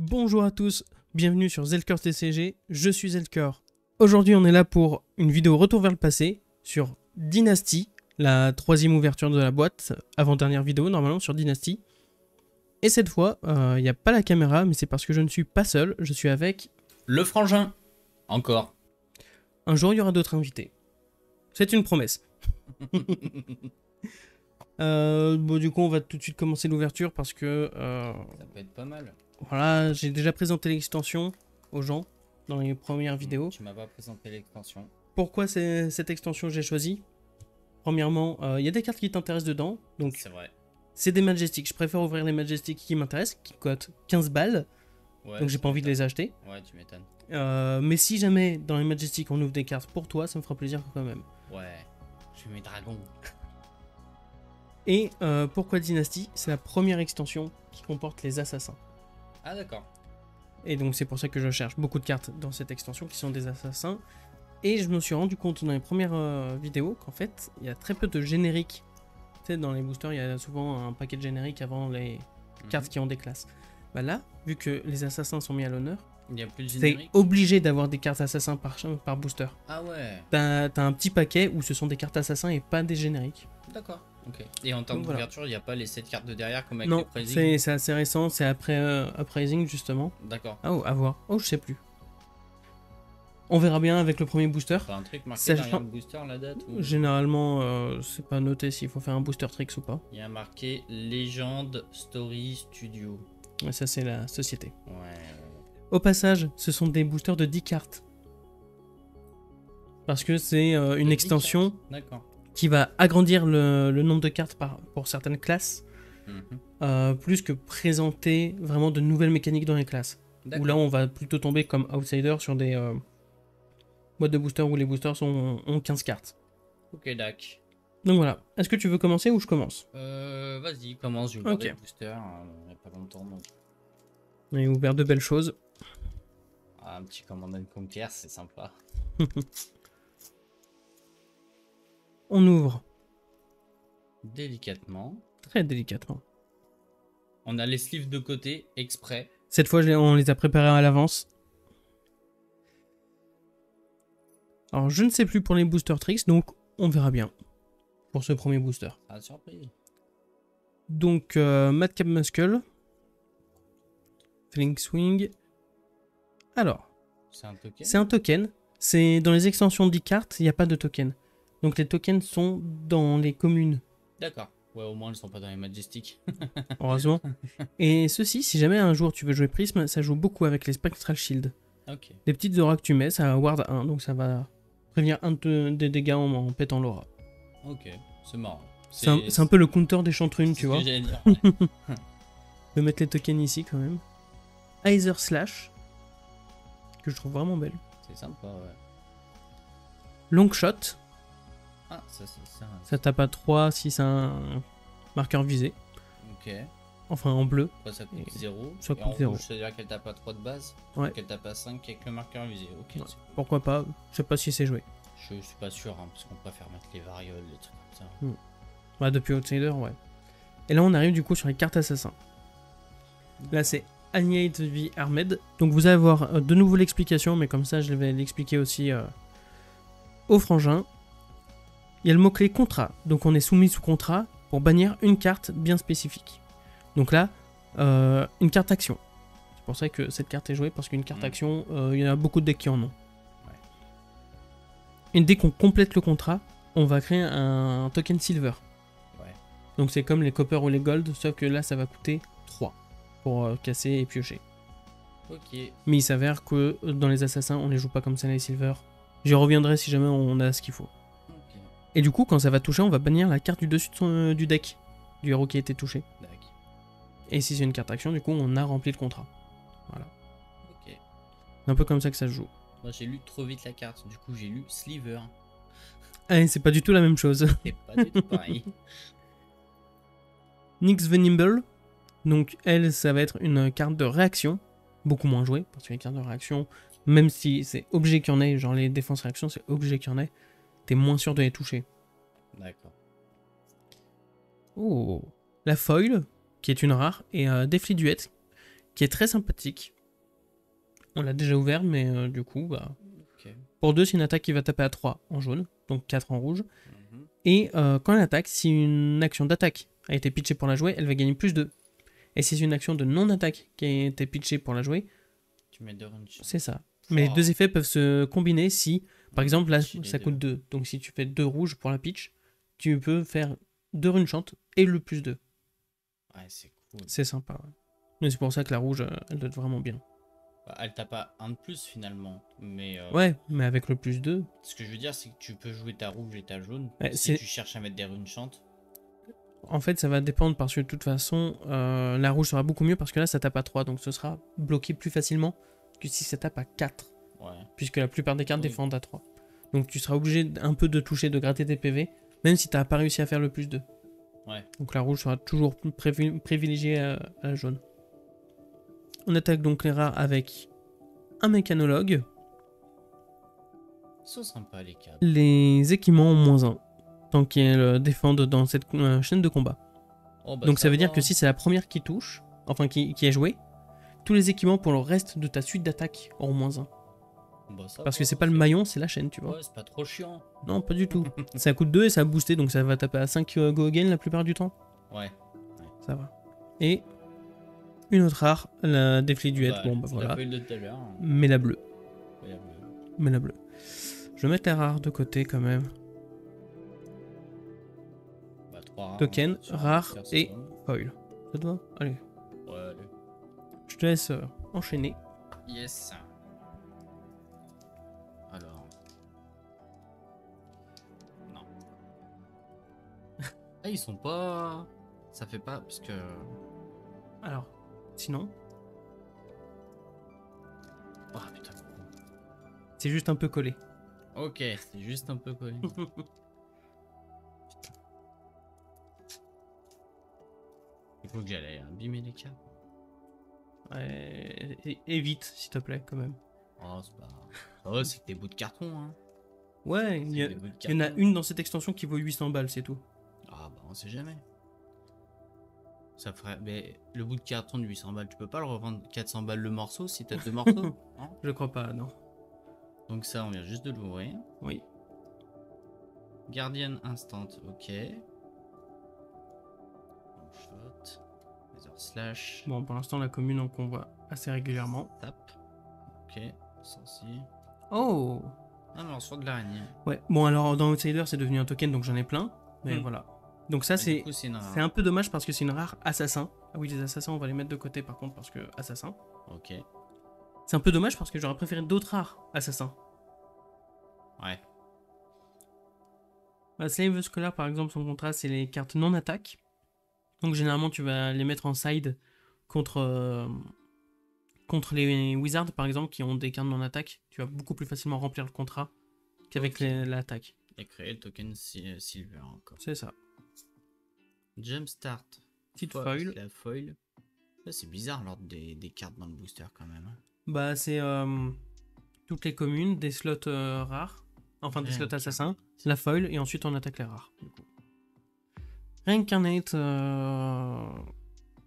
Bonjour à tous, bienvenue sur Zelker TCG, je suis Zelker. Aujourd'hui on est là pour une vidéo retour vers le passé sur Dynasty, la troisième ouverture de la boîte, avant-dernière vidéo normalement sur Dynasty. Et cette fois, il n'y a pas la caméra, mais c'est parce que je ne suis pas seul, je suis avec... Le frangin, encore. Un jour il y aura d'autres invités. C'est une promesse. Bon, du coup on va tout de suite commencer l'ouverture parce que... Ça peut être pas mal. Voilà, j'ai déjà présenté l'extension aux gens dans les premières vidéos. Tu m'as pas présenté l'extension. Pourquoi cette extension j'ai choisi? Premièrement, il y a des cartes qui t'intéressent dedans, donc C'est vrai. c'est des Majestics. Je préfère ouvrir les Majestics qui m'intéressent, qui coûtent 15 balles, Ouais, donc j'ai pas envie de les acheter. Ouais, tu m'étonnes. Mais si jamais dans les Majestics on ouvre des cartes pour toi, ça me fera plaisir quand même. Ouais, je mets dragon. Et pourquoi Dynasty? C'est la première extension qui comporte les assassins. Ah d'accord. Et donc c'est pour ça que je cherche beaucoup de cartes dans cette extension qui sont des assassins. Et je me suis rendu compte dans les premières vidéos qu'en fait, il y a très peu de génériques. Tu sais, dans les boosters, il y a souvent un paquet de génériques avant les cartes qui ont des classes. Bah là, vu que les assassins sont mis à l'honneur, Il y a plus de c'est générique. obligé d'avoir des cartes assassins par booster. Ah ouais. T'as un petit paquet où ce sont des cartes assassins et pas des génériques. D'accord. Ok. Et en termes Donc, voilà. d'ouverture, il n'y a pas les 7 cartes de derrière comme avec Non, les Pricing. c'est assez récent, c'est après Uprising justement. D'accord. Ah, oh, à voir. Oh, je sais plus. On verra bien avec le premier booster. Pas un truc marqué Sachant- derrière le booster la date ou... Généralement, c'est pas noté s'il faut faire un booster tricks ou pas. Il y a marqué Legend Story Studio. Ouais, ça, c'est la société. Ouais. Au passage, ce sont des boosters de 10 cartes. Parce que c'est une extension D'accord. qui va agrandir le nombre de cartes pour certaines classes, Mhm. plus que présenter vraiment de nouvelles mécaniques dans les classes. Où D'accord. là, on va plutôt tomber comme outsider sur des boîtes de boosters où les boosters ont 15 cartes. Ok, dac. Donc voilà. Est-ce que tu veux commencer ou je commence? Vas-y, commence, je vais Ok. regarder le booster, il n'y a pas longtemps. Donc... On a ouvert de belles choses. Ah, un petit Command and Conquer, c'est sympa. On ouvre Délicatement. très délicatement. On a les sleeves de côté, exprès. Cette fois, on les a préparés à l'avance. Alors, je ne sais plus pour les booster tricks, donc on verra bien pour ce premier booster. Ah, surprise. Donc, Madcap Muscle, Fling Swing. Alors, C'est un token. c'est un token. C'est dans les extensions d'e-cartes, il n'y a pas de token. Donc, les tokens sont dans les communes, D'accord. Ouais, au moins, elles sont pas dans les Majestics. heureusement. Et ceci, si jamais un jour tu veux jouer Prism, ça joue beaucoup avec les Spectral Shield. Ok. Les petites auras que tu mets, ça ward 1, donc ça va prévenir des dégâts en pétant l'aura. Ok. C'est marrant. C'est un peu le counter des chantrunes, tu vois. J'allais dire. Je vais mettre les tokens ici quand même. Either Slash, que je trouve vraiment belle. C'est sympa, ouais. Long Shot, Ah, ça, c'est ça. ça tape à 3 si c'est un marqueur visé. Ok. Enfin en bleu. Après, ça coûte Et 0. ça Et coûte en 0. rouge, c'est-à-dire qu'elle tape à 3 de base. Ouais. Qu'elle tape à 5 avec le marqueur visé. Ok. Ouais. c'est cool. Pourquoi pas, je sais pas si c'est joué. Je suis pas sûr, hein, parce qu'on préfère mettre les varioles, les trucs comme ça. Ouais, depuis Outsider, ouais. Et là on arrive du coup sur les cartes assassins. Là c'est Annihilate the Armed. Donc vous allez avoir de nouveau l'explication, mais comme ça je vais l'expliquer aussi au frangin. Il y a le mot-clé contrat. Donc on est soumis sous contrat pour bannir une carte bien spécifique. Donc là, une carte action. C'est pour ça que cette carte est jouée, parce qu'une carte action, il y en a beaucoup de decks qui en ont. Ouais. Et dès qu'on complète le contrat, on va créer un token silver. Ouais. Donc c'est comme les copper ou les gold, sauf que là ça va coûter 3 pour casser et piocher. Ok. Mais il s'avère que dans les assassins, on les joue pas comme ça les silver. J'y reviendrai si jamais on a ce qu'il faut. Ok. Et du coup, quand ça va toucher, on va bannir la carte du dessus du deck, du héros qui a été touché. Dac. Et si c'est une carte action, du coup, on a rempli le contrat. Voilà. Ok. C'est un peu comme ça que ça se joue. Moi, j'ai lu trop vite la carte. Du coup, j'ai lu Sliver. Ah, c'est pas du tout la même chose. C'est pas du tout pareil. Nyx the Nimble. Donc, elle, ça va être une carte de réaction. Beaucoup moins jouée, parce que les cartes de réaction, même si c'est obligé qu'il y en ait, genre les défenses réaction, c'est obligé qu'il y en ait, t'es moins sûr de les toucher. D'accord. Oh, la foil, qui est une rare, et Deathly Duet, qui est très sympathique. On l'a déjà ouvert, mais du coup, bah... Ok. Pour 2, c'est une attaque qui va taper à 3 en jaune, donc 4 en rouge. Mhm. Et quand elle attaque, si une action d'attaque a été pitchée pour la jouer, elle va gagner plus 2. Et si c'est une action de non-attaque qui a été pitchée pour la jouer, Tu mets 2 runes. c'est ça. Mais les Oh. deux effets peuvent se combiner si, par exemple, là, Si les ça deux. coûte 2. Donc si tu fais 2 rouges pour la pitch, tu peux faire 2 runes chante et le plus 2. Ouais, c'est cool. C'est sympa. Ouais. Mais c'est pour ça que la rouge, elle doit être vraiment bien. Bah, elle t'a pas un de plus finalement. Mais Ouais, mais avec le plus 2, ce que je veux dire, c'est que tu peux jouer ta rouge et ta jaune. Ouais, Si c'est- tu cherches à mettre des runes chantes. en fait, ça va dépendre parce que de toute façon, la rouge sera beaucoup mieux parce que là, ça tape à 3. Donc ce sera bloqué plus facilement que si ça tape à 4. Ouais. Puisque la plupart des cartes Oui. défendent à 3. Donc tu seras obligé un peu de toucher, de gratter tes PV, même si tu n'as pas réussi à faire le plus 2. Ouais. Donc la rouge sera toujours plus privilégiée à la jaune. On attaque donc les rares avec un mécanologue. Ils sont sympas les cartes. Les équipements ont -1, tant qu'ils défendent dans cette chaîne de combat. Oh, bah, Donc ça veut dire va. que si c'est la première qui touche, enfin qui est jouée, tous les équipements pour le reste de ta suite d'attaque auront -1. Bah, ça Parce va, que c'est pas le maillon, c'est la chaîne, tu vois. Ouais, c'est pas trop chiant. Non, pas du tout. Ça coûte 2 et ça a boosté, donc ça va taper à 5 go again la plupart du temps. Ouais. Ça va. Et une autre rare, la défliduette. Bon, bah La voilà. feuille de tout à l'heure. Mais la bleue. Ouais, la bleue. Mais la bleue. Je vais mettre les rares de côté quand même. Bah, 3 rares. Token, hein, sur un rare Master et Stone. foil. Ça te va? Allez. Ouais, allez. Je te laisse enchaîner. Yes. Alors. Non. Ah, ils sont pas. Ça fait pas. Parce que. Alors, sinon, Oh putain. c'est juste un peu collé. Ok, c'est juste un peu collé. Il faut que j'aille abîmer les cartes. Ouais, évite, s'il te plaît, quand même. Oh, c'est pas. Oh, c'est que des bouts de carton, hein. Ouais, C'est il y des bouts de en a carton. une dans cette extension qui vaut 800 balles, c'est tout. Ah, bah, on sait jamais. Ça ferait. Mais le bout de carton de 800 balles, tu peux pas le revendre 400 balles le morceau si t'as deux morceaux, hein. Je crois pas, non. Donc, ça, on vient juste de l'ouvrir. Oui. Guardian Instant, ok. One shot. Laser slash. Bon, pour l'instant, la commune, on convoit assez régulièrement. Tap. Ok. Sorcier. Oh! Ah non, sur de l'araignée. Ouais, bon, alors dans Outsider, c'est devenu un token, donc j'en ai plein. Mais Hmm. voilà. Donc ça, Et du c'est coup, c'est une rare. c'est un peu dommage parce que c'est une rare assassin. Ah oui, les assassins, on va les mettre de côté par contre parce que assassin. Ok. C'est un peu dommage parce que j'aurais préféré d'autres rares assassins. Ouais. Bah, Slave Scholar, par exemple, son contrat, c'est les cartes non-attaque. Donc généralement, tu vas les mettre en side contre, contre les Wizards, par exemple, qui ont des cartes non-attaque. Tu vas beaucoup plus facilement remplir le contrat qu'avec Ok. l'attaque. Et créer le token Silver encore. C'est ça. Jumpstart. Petite foil. La foil. Là, c'est bizarre l'ordre des cartes dans le booster quand même, hein. Bah, c'est toutes les communes, des slots rares, enfin des Ouais, slots ok. assassins, la foil, et ensuite on attaque les rares. Du coup. Reincarnate.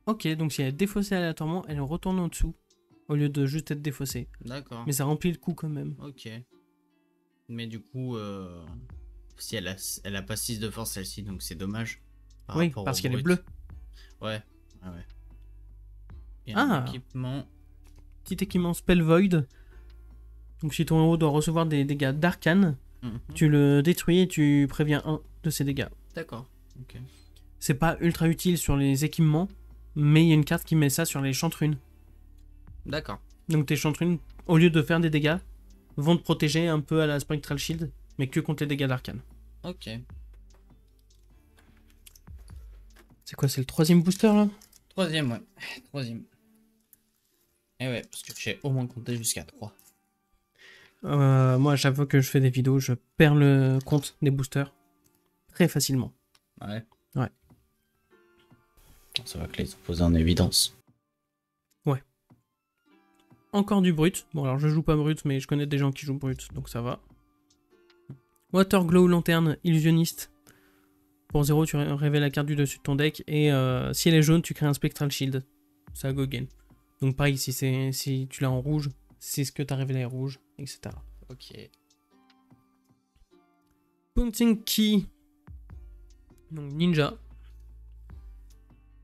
Ok, donc si elle est défaussée aléatoirement, elle retourne en dessous, au lieu de juste être défaussée. D'accord. Mais ça remplit le coup quand même. Ok. Mais du coup, si elle a pas 6 de force celle-ci, donc c'est dommage. Par Oui, rapport parce au qu'elle est brut. bleue. Ouais. Ouais. Et Ah. un équipement. Petit équipement Spell Void. Donc si ton héros doit recevoir des dégâts d'arcane, Mhm. tu le détruis et tu préviens un de ces dégâts. D'accord. Ok. C'est pas ultra utile sur les équipements, mais il y a une carte qui met ça sur les chantrunes. D'accord. Donc tes chantrunes, au lieu de faire des dégâts, vont te protéger un peu à la Spectral Shield, mais que contre les dégâts d'arcane. Ok. C'est quoi, c'est le troisième booster là? Troisième, ouais. Troisième. Et ouais, parce que j'ai au moins compté jusqu'à 3. Moi, à chaque fois que je fais des vidéos, je perds le compte des boosters très facilement. Ouais. Ouais. Ça va que les ont posés en évidence. Encore du brut. Bon, alors je joue pas brut, mais je connais des gens qui jouent brut, donc ça va. Waterglow Lanterne Illusionniste. Pour 0, tu révèles la carte du dessus de ton deck, et si elle est jaune, tu crées un Spectral Shield. Ça go again. Donc pareil, si tu l'as en rouge, c'est ce que t'as révélé rouge, etc. Ok. Punching Key. Donc Ninja.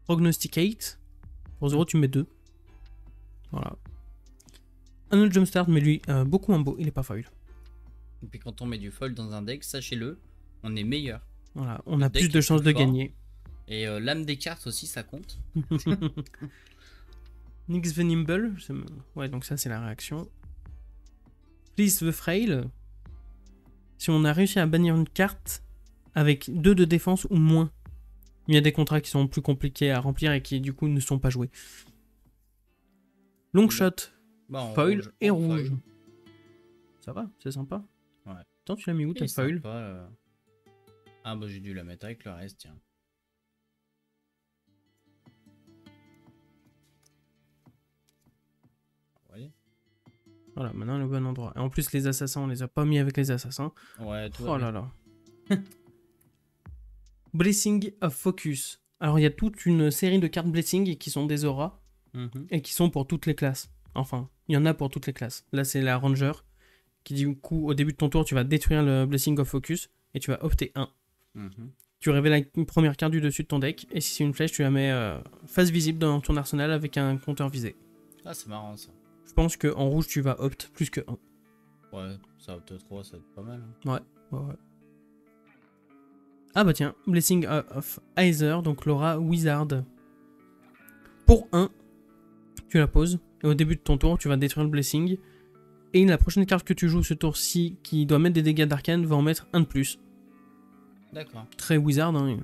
Prognosticate. Pour 0, tu mets 2. Voilà. Un autre Jumpstart, mais lui, beaucoup moins beau, il est pas foil. Et puis quand on met du foil dans un deck, sachez-le, on est meilleur. Voilà, on Le a deck plus de est chances plus de fort. gagner. Et l'âme des cartes aussi, ça compte. Nyx Venimble. Ouais, donc ça, c'est la réaction. Please the Frail. Si on a réussi à bannir une carte avec 2 de défense ou moins, il y a des contrats qui sont plus compliqués à remplir et qui, du coup, ne sont pas joués. Long shot. Bah, en Foil rouge, et en rouge. foil. Ça va, c'est sympa. Ouais. Attends, tu l'as mis où ta Et foil? sympa, Ah bah j'ai dû la mettre avec le reste, tiens. Ouais. Voilà, maintenant le bon endroit. Et en plus, les assassins, on les a pas mis avec les assassins. Ouais, tout Oh là là. Blessing of Focus. Alors, il y a toute une série de cartes Blessing qui sont des auras et qui sont pour toutes les classes. Enfin, il y en a pour toutes les classes. Là, c'est la Ranger qui, du coup, au début de ton tour, tu vas détruire le Blessing of Focus et tu vas opter 1. Tu révèles une première carte du dessus de ton deck et si c'est une flèche, tu la mets face visible dans ton arsenal avec un compteur visé. Ah, c'est marrant ça. Je pense qu'en rouge, tu vas opt plus que 1. Ouais, ça opte 3, ça va être pas mal. Hein. Ouais. Ah bah tiens, Blessing of Aether, donc Laura Wizard. Pour 1, tu la poses, et au début de ton tour, tu vas détruire le Blessing. Et la prochaine carte que tu joues ce tour-ci, qui doit mettre des dégâts d'arcane, va en mettre un de plus. D'accord. Très Wizard, hein.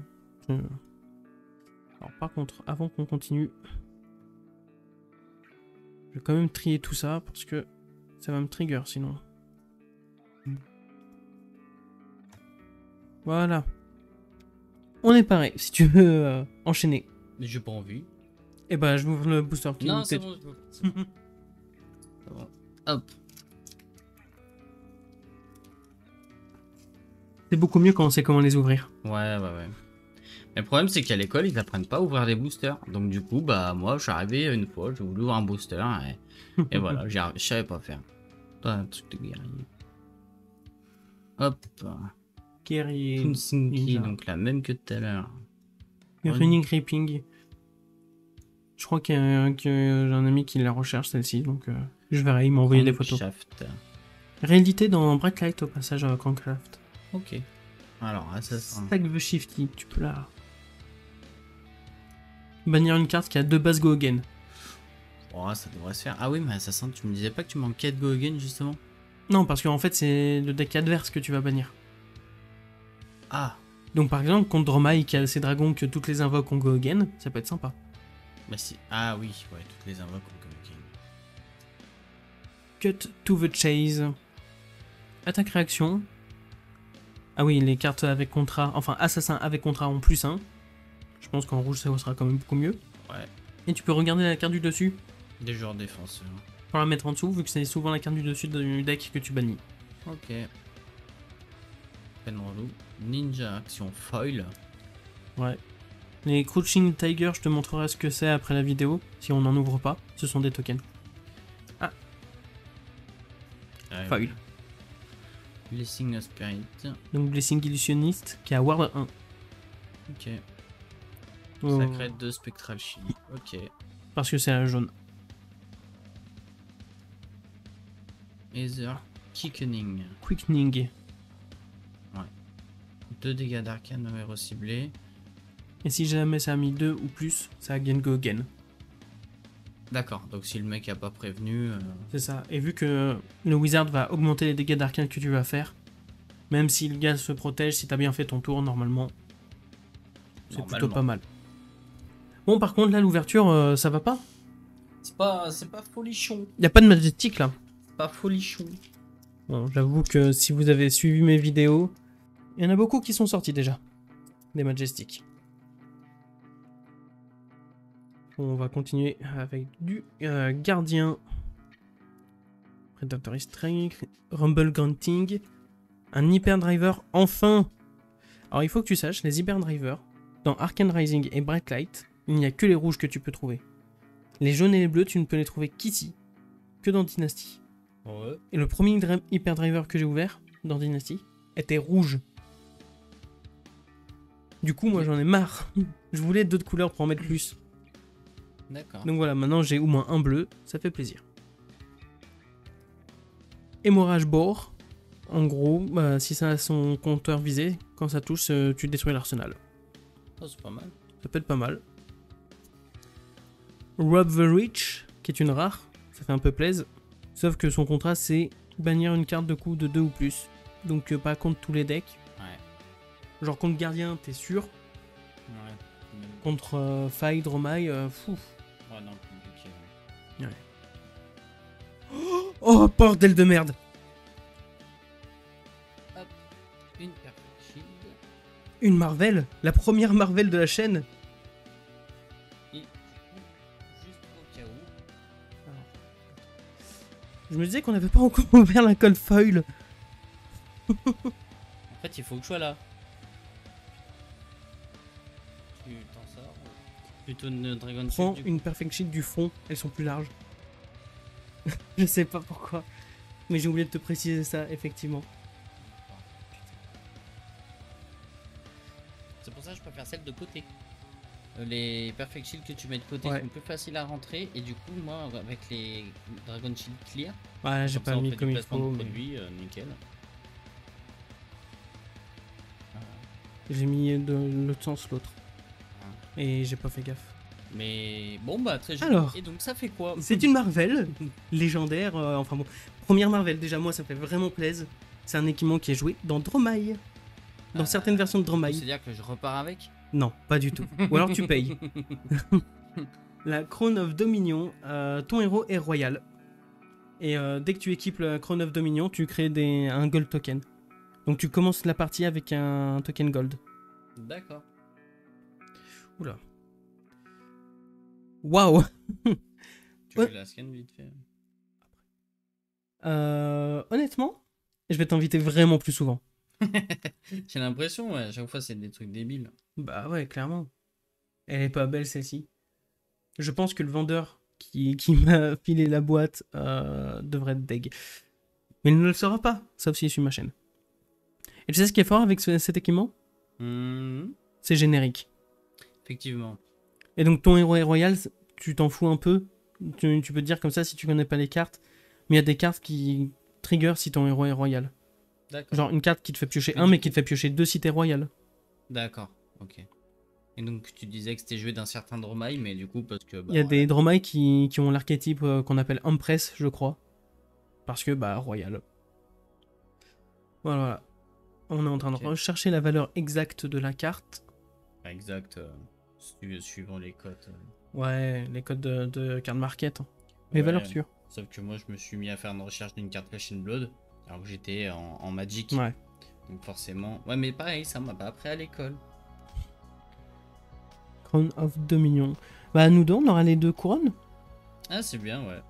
Alors par contre, avant qu'on continue, je vais quand même trier tout ça, parce que ça va me trigger sinon. Voilà. On est pareil, si tu veux enchaîner. Mais j'ai pas envie. Et bah je m'ouvre le booster qui Non, c'est bon, c'est bon. C'est bon. Hop. C'est beaucoup mieux quand on sait comment les ouvrir. Ouais. Mais le problème, c'est qu'à l'école, ils apprennent pas à ouvrir des boosters. Donc, du coup, bah, moi, je suis arrivé une fois, j'ai voulu ouvrir un booster et voilà, je savais pas faire. Toi, un truc de guerrier. Hop. Guerrier. Punsinki, donc la même que tout à l'heure. Running Creeping. Je crois qu'il y a un ami qui la recherche celle-ci, donc je verrai, il m'a envoyé des photos. Shaft. Réédité dans Breaklight au passage à Crankcraft. Ok. Alors, assassin. Stack the Shifty, tu peux la... Bannir une carte qui a 2 bases Go Again. Oh, ça devrait se faire. Ah oui, mais assassin, tu me disais pas que tu manquais de Go Again, justement? Non, parce qu'en fait, c'est le deck adverse que tu vas bannir. Ah. Donc par exemple, contre Dromai qui a ses dragons que toutes les invoques ont Go Again, ça peut être sympa. Bah si. Ah oui, ouais, toutes les invoques ont Go Again. Cut to the chase. Attaque réaction. Ah oui, les cartes avec contrat, enfin assassin avec contrat en plus 1. Je pense qu'en rouge ça sera quand même beaucoup mieux. Ouais. Et tu peux regarder la carte du dessus Des joueurs défenseurs. pour la mettre en dessous, vu que c'est souvent la carte du dessus du deck que tu bannis. Ok. Peine relou. Ninja action foil. Ouais. Les Crouching Tiger, je te montrerai ce que c'est après la vidéo, si on n'en ouvre pas. Ce sont des tokens. Ah, Ouais, foil. Blessing of Spirit. Donc Blessing Illusionniste qui a Ward 1. Ok. Oh, Sacred de Spectral Shield. Ok. parce que c'est la jaune. Ether Kickening. Quickening. 2 dégâts d'arcane reciblés. Et si jamais ça a mis 2 ou plus, ça gain Go Again. D'accord, donc si le mec a pas prévenu. C'est ça. Et vu que le Wizard va augmenter les dégâts d'arcane que tu vas faire, même si le gars se protège, si t'as bien fait ton tour, normalement, c'est plutôt pas mal. Bon, par contre, là, l'ouverture, ça va pas. C'est pas folichon. Y a pas de Majestic, là. Pas folichon. Bon, j'avoue que si vous avez suivi mes vidéos, il y en a beaucoup qui sont sortis déjà. Des Majestic. On va continuer avec du Gardien. Predatory Strike. Rumble Grunting. Un Hyper Driver, enfin. Alors il faut que tu saches, les Hyper Drivers, dans Arcane Rising et Bright Light, il n'y a que les rouges que tu peux trouver. Les jaunes et les bleus, tu ne peux les trouver qu'ici. que dans Dynasty. Ouais. Et le premier Hyper Driver que j'ai ouvert dans Dynasty était rouge. Du coup, moi j'en ai marre. Je voulais d'autres couleurs pour en mettre plus. D'accord. Donc voilà, maintenant j'ai au moins un bleu, ça fait plaisir. Hémorrhage bord. En gros, si ça a son compteur visé, quand ça touche, tu détruis l'arsenal. Oh, c'est pas mal. Ça peut être pas mal. Rob the Rich, qui est une rare, ça fait un peu plaise. Sauf que son contrat, c'est bannir une carte de coup de 2 ou plus. Donc pas contre tous les decks. Ouais. Genre contre Gardien, t'es sûr. Ouais. Contre Faille, Dromai, fou. Ouais, non, compliqué. Ouais. Oh, bordel de merde. Hop, une perfect shield. Une Marvel, la première Marvel de la chaîne. Et juste au cas où. Je me disais qu'on n'avait pas encore ouvert la cold foil. En fait, il faut que je sois là. Tu t'en sors. Plutôt une Dragon Prends Shield. une Perfect Shield du fond, elles sont plus larges. Je sais pas pourquoi. Mais j'ai oublié de te préciser ça, effectivement. C'est pour ça que je préfère celle de côté. Les Perfect Shield que tu mets de côté Ouais. sont plus faciles à rentrer. Et du coup, moi, avec les Dragon Shield Clear, Ouais, j'ai comme pas ça, on mis fait comme du il placement faut. de Mais... produit, nickel. J'ai mis de l'autre sens l'autre. Ah. Et j'ai pas fait gaffe. Mais bon, bah très joli. Alors, Et donc, ça fait quoi? c'est une Marvel légendaire. Enfin bon, première Marvel, déjà moi ça me fait vraiment plaisir. C'est un équipement qui est joué dans Dromai. Dans certaines versions de Dromai. C'est-à-dire que je repars avec? Non, pas du tout. Ou alors tu payes. La Crown of Dominion, ton héros est royal. Et dès que tu équipes la Crown of Dominion, tu crées un gold token. Donc tu commences la partie avec un token gold. D'accord. Oula. Waouh. Tu Ouais. veux la scan vite fait? Honnêtement, je vais t'inviter vraiment plus souvent. J'ai l'impression, ouais, à chaque fois c'est des trucs débiles. Bah ouais, clairement. Elle est pas belle celle-ci. Je pense que le vendeur qui m'a filé la boîte devrait être deg. Mais il ne le saura pas, sauf s'il suit ma chaîne. Et tu sais ce qui est fort avec cet équipement? C'est générique. Effectivement. Et donc ton héros est royal, tu t'en fous un peu. Tu peux te dire comme ça si tu connais pas les cartes. Mais il y a des cartes qui trigger si ton héros est royal. D'accord. Genre une carte qui te fait piocher Mais un du mais coup- qui te fait piocher 2 si t'es royal. D'accord, ok. Et donc tu disais que c'était joué d'un certain Dromai, mais du coup parce que... Il y a des Dromai qui ont l'archétype qu'on appelle Empress, je crois. Parce que, bah, royal. Voilà. On est en train de Ok. rechercher la valeur exacte de la carte. Exact, suivant les cotes. Ouais, les codes de card market. Les Ouais. valeurs sûres. Sauf que moi je me suis mis à faire une recherche d'une carte Flash in Blood, alors que j'étais en Magic. Ouais. Donc forcément... Ouais mais pareil, ça m'a pas appris à l'école. Crown of Dominion. Bah, nous deux, on aura les 2 couronnes. Ah c'est bien, ouais.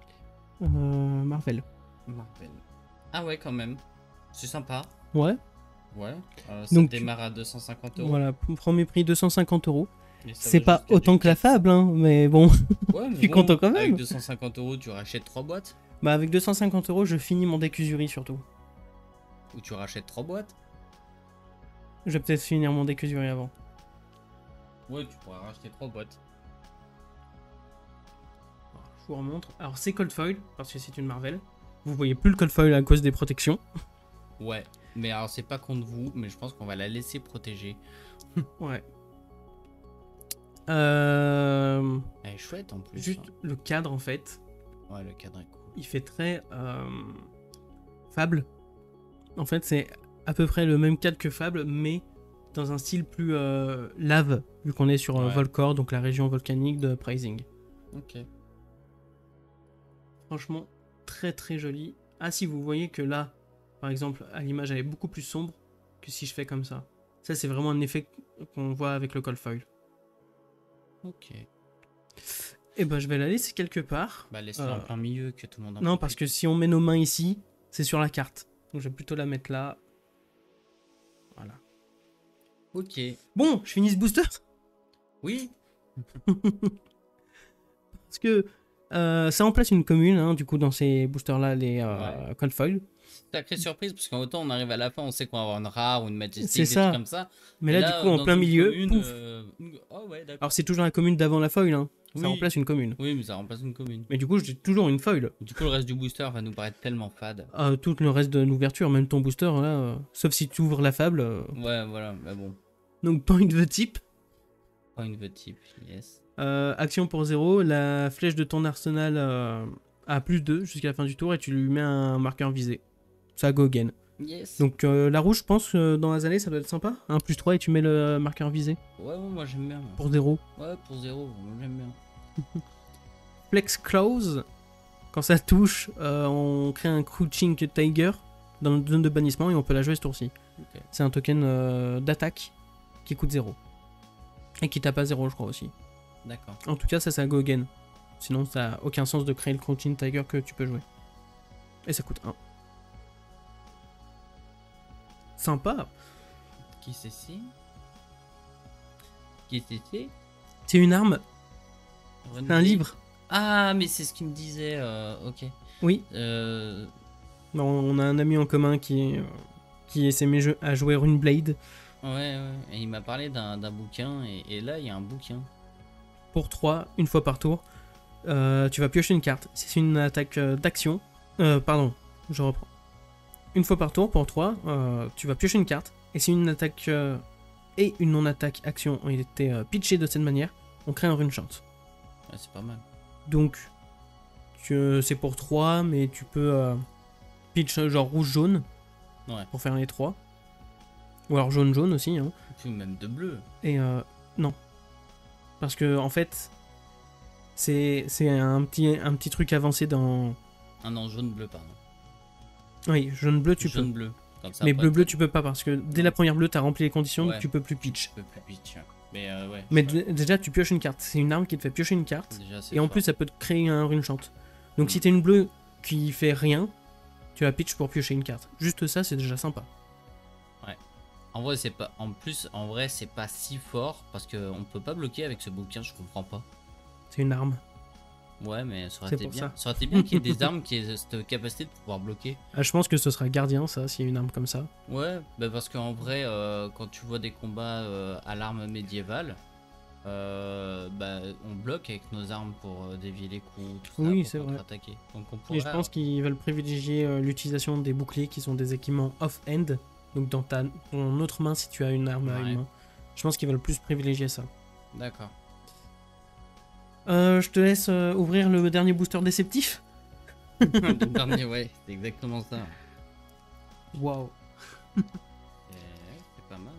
Marvel. Marvel. Ah ouais quand même. C'est sympa. Ouais. Ouais. Ça Donc, démarre à 250 €. Voilà, premier prix 250 €. Et ça C'est va pas jusqu'à autant du que la 400. Fable, hein, mais bon. Ouais, mais Je suis bon, content quand même. Avec 250 € tu rachètes 3 boîtes. Bah, avec 250 €, je finis mon deck Usuri surtout. Ou tu rachètes 3 boîtes. Je vais peut-être finir mon deck Usuri avant. Ouais, tu pourras racheter 3 boîtes. Alors, je vous remontre. Alors, c'est Cold Foil, parce que c'est une Marvel. Vous voyez plus le Cold Foil à cause des protections. Ouais. Mais alors c'est pas contre vous, mais je pense qu'on va la laisser protéger. Ouais. Elle est chouette en plus. Juste le cadre, en fait, Hein. Ouais, le cadre est cool. il fait très Fable. En fait, c'est à peu près le même cadre que Fable, mais dans un style plus lave, vu qu'on est sur Ouais. Volcor, donc la région volcanique de Pricing. Ok. Franchement, très très joli. Ah, si vous voyez que là, par exemple, à l'image, elle est beaucoup plus sombre que si je fais comme ça. Ça, c'est vraiment un effet qu'on voit avec le Cold Foil. Ok. Et ben, je vais la laisser quelque part. Bah laisse-la en plein milieu que tout le monde en Non, profite. parce que si on met nos mains ici, c'est sur la carte. Donc, je vais plutôt la mettre là. Voilà. Ok. Bon, je finis ce booster. Oui. Parce que Ça remplace une commune, hein, du coup, dans ces boosters-là, les Cold Foil. Sacrée surprise, parce qu'autant on arrive à la fin, on sait qu'on va avoir une rare ou une majestic, C'est des ça. trucs comme ça. Mais Et là, du coup, en dans plein une milieu, commune, pouf. Oh ouais, d'accord. Alors, c'est toujours la commune d'avant la foil, hein. Ça Oui. remplace une commune. Oui, mais ça remplace une commune. Mais du coup, j'ai toujours une foil. Du coup, le reste du booster va nous paraître tellement fade. Tout le reste de l'ouverture, même ton booster, là, sauf si tu ouvres la fable. Ouais, voilà, mais bon. Donc, point de type. Point the type, yes. Action pour 0, la flèche de ton arsenal a plus 2 jusqu'à la fin du tour et tu lui mets un marqueur visé. Ça go again. Yes. Donc la rouge, je pense, dans Azalea, ça doit être sympa. 1 plus 3 et tu mets le marqueur visé. Ouais, moi j'aime bien. Moi. Pour 0. Ouais, pour 0, moi j'aime bien. Flex Claws, quand ça touche, on crée un Crouching Tiger dans notre zone de bannissement et on peut la jouer ce tour-ci. Okay. C'est un token d'attaque qui coûte 0. Et qui tape à 0, je crois aussi. D'accord. En tout cas, ça go again. Sinon, ça n'a aucun sens de créer le Crouching Tiger que tu peux jouer. Et ça coûte 1. Sympa. Qui c'est ci? Qui c'est ci? C'est une arme. C'est un livre. Ah, mais c'est ce qu'il me disait. Ok. Oui. Bon, on a un ami en commun qui essaie à jouer Runeblade. Ouais. Et il m'a parlé d'un bouquin. Et là, il y a un bouquin. Pour 3, une fois par tour, tu vas piocher une carte. Si c'est une attaque d'action. Pardon, je reprends. Une fois par tour, pour 3, tu vas piocher une carte. Et si une attaque et une non-attaque action ont été pitchées de cette manière, on crée un rune chant. Ouais, c'est pas mal. Donc, c'est pour 3, mais tu peux pitch genre rouge-jaune pour faire les 3. Ou alors jaune-jaune aussi. Hein. Puis même de bleu. Et non. Parce que, en fait, c'est un petit truc avancé dans... Ah non, jaune-bleu, pardon. Oui, jaune-bleu, tu peux. Jaune-bleu. Mais bleu-bleu, tu peux pas parce que dès la première bleue, t'as rempli les conditions, donc tu peux plus pitch. Tu peux plus pitch. Mais ouais. Mais déjà, tu pioches une carte. C'est une arme qui te fait piocher une carte. Déjà, et en plus, ça peut te créer un rune chant. Donc si t'es une bleue qui fait rien, tu vas pitch pour piocher une carte. Juste ça, c'est déjà sympa. Ouais. En vrai, c'est pas. En plus, en vrai, c'est pas si fort parce qu'on peut pas bloquer avec ce bouquin. Je comprends pas. C'est une arme. Ouais, mais ça aurait été bien. Ça aurait été bien qu'il y ait des armes qui aient cette capacité de pouvoir bloquer. Je pense que ce sera gardien, ça, s'il y a une arme comme ça. Ouais, bah parce qu'en vrai, quand tu vois des combats à l'arme médiévale, on bloque avec nos armes pour dévier les coups, tout ça, oui, pour c'est vrai. attaquer. Donc on pourrait... Et je pense qu'ils veulent privilégier l'utilisation des boucliers qui sont des équipements off-end. Donc dans ton autre main, si tu as une arme à une main. Je pense qu'ils veulent plus privilégier ça. D'accord. Je te laisse ouvrir le dernier booster déceptif. Le dernier, ouais, c'est exactement ça. Waouh. C'est pas mal.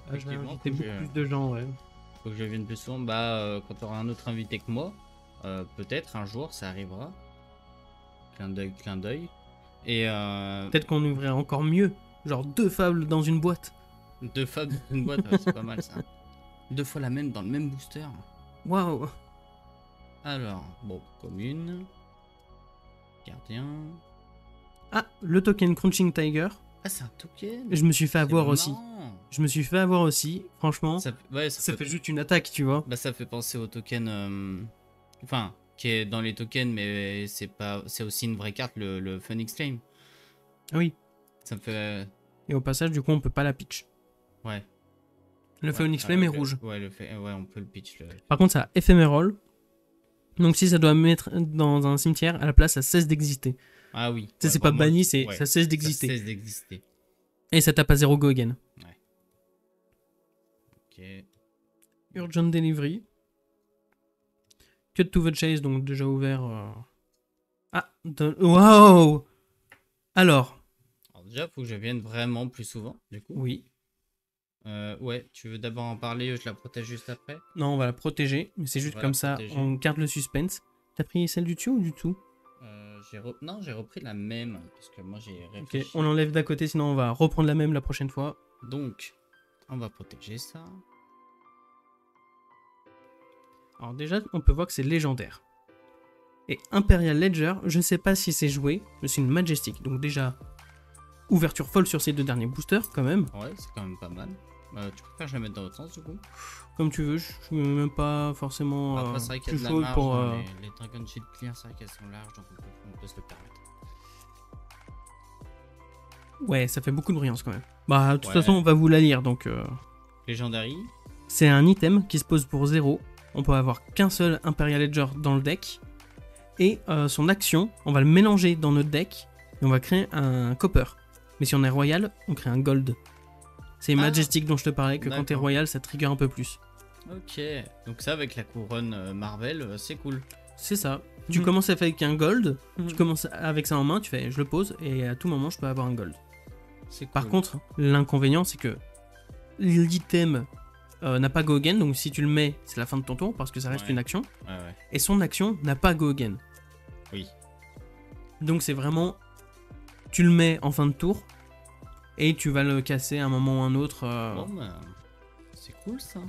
Hein. Je vais inviter beaucoup plus de gens, ouais. Faut que je vienne plus souvent. Quand tu auras un autre invité que moi, peut-être un jour ça arrivera. Clin d'œil. Et peut-être qu'on ouvrirait encore mieux. Genre 2 fables dans une boîte. 2 fables dans une boîte, ouais, c'est pas mal ça. 2 fois la même dans le même booster. Waouh. Alors, bon, commune. Gardien. Ah, le token Crunching Tiger. Ah, c'est un token. Je me suis fait avoir marrant. aussi. Je me suis fait avoir aussi, franchement. Ça fait juste une attaque, tu vois. Bah, ça fait penser au token. Enfin, qui est dans les tokens, mais c'est aussi une vraie carte, le Phoenix Flame. Oui. Ça me fait. Et au passage, du coup, on peut pas la pitch. Ouais. Le Phoenix Flame est rouge. Ouais, on peut le pitch. Par contre, ça a éphéméral. Donc si ça doit mettre dans un cimetière, à la place, ça cesse d'exister. Ah oui. Ça, c'est pas banni, ça cesse d'exister. Ça cesse d'exister. Et ça tape à 0 go again. Ouais. Ok. Urgent Delivery. Cut to the chase, donc déjà ouvert. Ah, wow. Alors, déjà, faut que je vienne vraiment plus souvent, du coup. Oui. Ouais, tu veux d'abord en parler, je la protège juste après? Non, on va la protéger, mais c'est juste comme ça, on garde le suspense. T'as pris celle du dessus ou du tout? Non, j'ai repris la même, parce que moi j'ai réfléchi. Ok, on l'enlève d'à côté, sinon on va reprendre la même la prochaine fois. Donc, on va protéger ça. Alors déjà, on peut voir que c'est légendaire. Et Imperial Ledger, je sais pas si c'est joué, mais c'est une Majestic. Donc déjà, ouverture folle sur ces 2 derniers boosters, quand même. Ouais, c'est quand même pas mal. Tu préfères que je la mette dans l'autre sens du coup? Comme tu veux, je suis même pas forcément Après, c'est vrai qu'il y a plus de la chaud marge pour... dans les Dragon Shield Clear, c'est vrai qu'elles sont larges, donc on peut se le permettre. Ouais, ça fait beaucoup de brillance quand même. Bah, de toute Ouais. façon, on va vous la lire, donc... Legendary. C'est un item qui se pose pour 0. On peut avoir qu'un seul Imperial Ledger dans le deck. Et son action, on va le mélanger dans notre deck. Et on va créer un copper. Mais si on est royal, on crée un gold. C'est Majestic dont je te parlais, que quand t'es royal, ça trigger un peu plus. Ok, donc ça avec la couronne Marvel, c'est cool. C'est ça. Tu commences avec un gold, tu commences avec ça en main, tu fais je le pose, et à tout moment je peux avoir un gold. C'est cool. Par contre, l'inconvénient c'est que l'item n'a pas go again, donc si tu le mets, c'est la fin de ton tour parce que ça reste une action. Ouais. Et son action n'a pas go again. Oui. Donc c'est vraiment, tu le mets en fin de tour et tu vas le casser à un moment ou un autre. Bon, bah, c'est cool ça.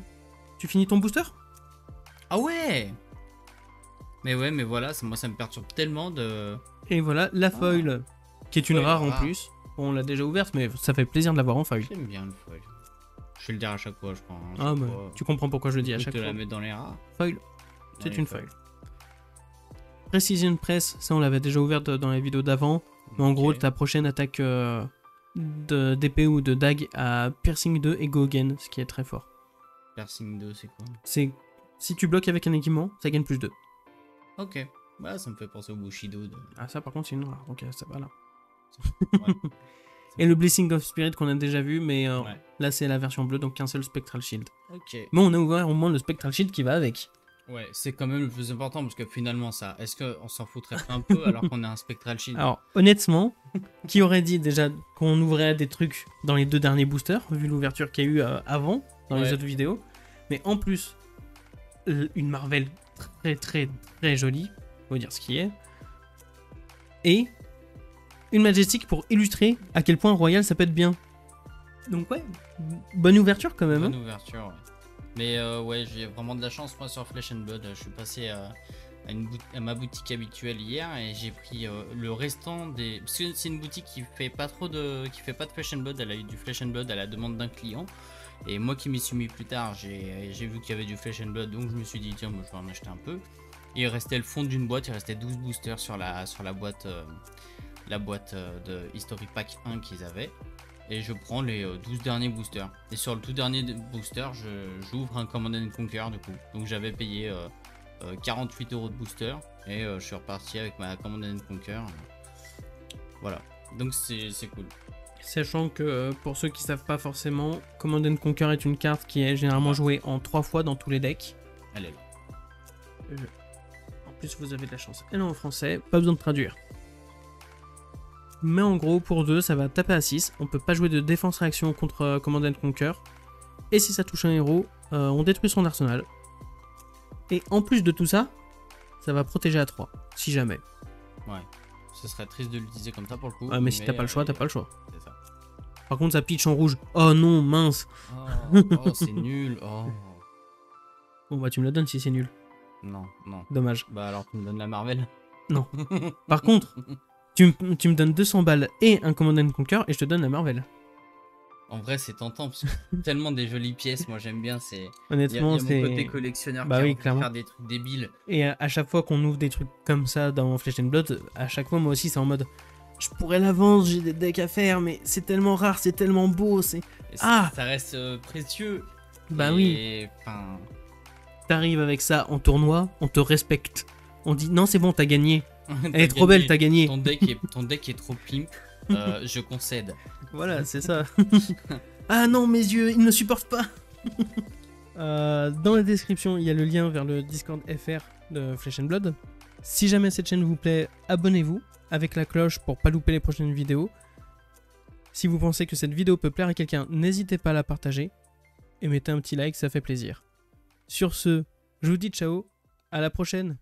Tu finis ton booster? Ah ouais. Mais ouais, mais voilà, moi ça me perturbe tellement de... Et voilà, la foil, qui est une Foil rare en rare. plus. Bon, on l'a déjà ouverte, mais ça fait plaisir de l'avoir en foil. J'aime bien le foil. Je vais le dire à chaque fois, je crois. Hein, Ah bah, tu comprends pourquoi je le dis à Je chaque te fois. la mettre dans les rares. Foil, c'est Allez, une foil. Precision Press, ça on l'avait déjà ouverte dans la vidéo d'avant. Mais en gros, ta prochaine attaque d'épée ou de dague à Piercing 2 et Go Again, ce qui est très fort. Piercing 2, c'est quoi? C'est si tu bloques avec un équipement, ça gagne plus 2. Ok. Bah, ça me fait penser au Bushido. Ah, ça par contre, c'est une rare, donc ça va là. Ouais. Et le Blessing of Spirit qu'on a déjà vu, mais Ouais. là c'est la version bleue, donc qu'un seul Spectral Shield. Ok. Mais on a ouvert au moins le Spectral Shield qui va avec. Ouais, c'est quand même le plus important parce que finalement, ça, est-ce qu'on s'en foutrait pas un peu alors qu'on a un Spectral Shield? Alors, honnêtement, qui aurait dit déjà qu'on ouvrait des trucs dans les 2 derniers boosters, vu l'ouverture qu'il y a eu avant, dans les autres vidéos. Mais en plus, une Marvel très très très jolie, faut dire ce qui est. Et une Majestic pour illustrer à quel point Royal ça peut être bien. Donc ouais, bonne ouverture quand même. Bonne Hein. ouverture, ouais. Mais ouais, j'ai vraiment de la chance, moi, sur Flesh and Blood. Je suis passé à ma boutique habituelle hier et j'ai pris le restant des... Parce que c'est une boutique qui fait pas de Flesh and Blood. Elle a eu du Flesh and Blood à la demande d'un client. Et moi qui m'y suis mis plus tard, j'ai vu qu'il y avait du Flesh and Blood, donc je me suis dit, tiens, moi, je vais en acheter un peu. Et il restait le fond d'une boîte, il restait 12 boosters sur la boîte, de Historic Pack 1 qu'ils avaient. Et je prends les 12 derniers boosters. Et sur le tout dernier booster, j'ouvre un Command & Conquer du coup. Donc j'avais payé 48 € de booster. Et je suis reparti avec ma Command & Conquer. Voilà. Donc c'est cool. Sachant que pour ceux qui savent pas forcément, Command & Conquer est une carte qui est généralement jouée en 3 fois dans tous les decks. Elle est là. En plus vous avez de la chance. Elle est en français, pas besoin de traduire. Mais en gros, pour 2, ça va taper à 6. On peut pas jouer de défense-réaction contre Command & Conquer. Et si ça touche un héros, on détruit son arsenal. Et en plus de tout ça, ça va protéger à 3, si jamais. Ouais. Ce serait triste de l'utiliser comme ça pour le coup. Mais si t'as pas le choix, t'as pas le choix. C'est ça. Par contre, ça pitch en rouge. Oh non, mince. Oh, c'est nul. Oh. Bon bah tu me la donnes si c'est nul. Non. Dommage. Bah alors tu me donnes la Marvel. Non. Par contre, tu me donnes 200 balles et un Command & Conquer et je te donne la Marvel. En vrai, c'est tentant parce que tellement des jolies pièces. Moi, j'aime bien. Il y a Honnêtement, mon c'est... côté collectionneur Bah qui a oui, envie de clairement. faire des trucs débiles. Et à chaque fois qu'on ouvre des trucs comme ça dans Flesh and Blood, à chaque fois, moi aussi, c'est en mode... Je pourrais la vendre, j'ai des decks à faire, mais c'est tellement rare, c'est tellement beau, c'est... Et Ah ça reste précieux. Bah et, oui. Enfin, T'arrives avec ça en tournoi, on te respecte. On dit, non, c'est bon, t'as gagné. Elle t'as est trop belle, t'as gagné. Ton deck est trop pimp. Je concède. Voilà, c'est ça. Ah non, mes yeux, ils ne supportent pas. Dans la description, il y a le lien vers le Discord FR de Flesh and Blood. Si jamais cette chaîne vous plaît, abonnez-vous avec la cloche pour pas louper les prochaines vidéos. Si vous pensez que cette vidéo peut plaire à quelqu'un, n'hésitez pas à la partager. Et mettez un petit like, ça fait plaisir. Sur ce, je vous dis ciao, à la prochaine.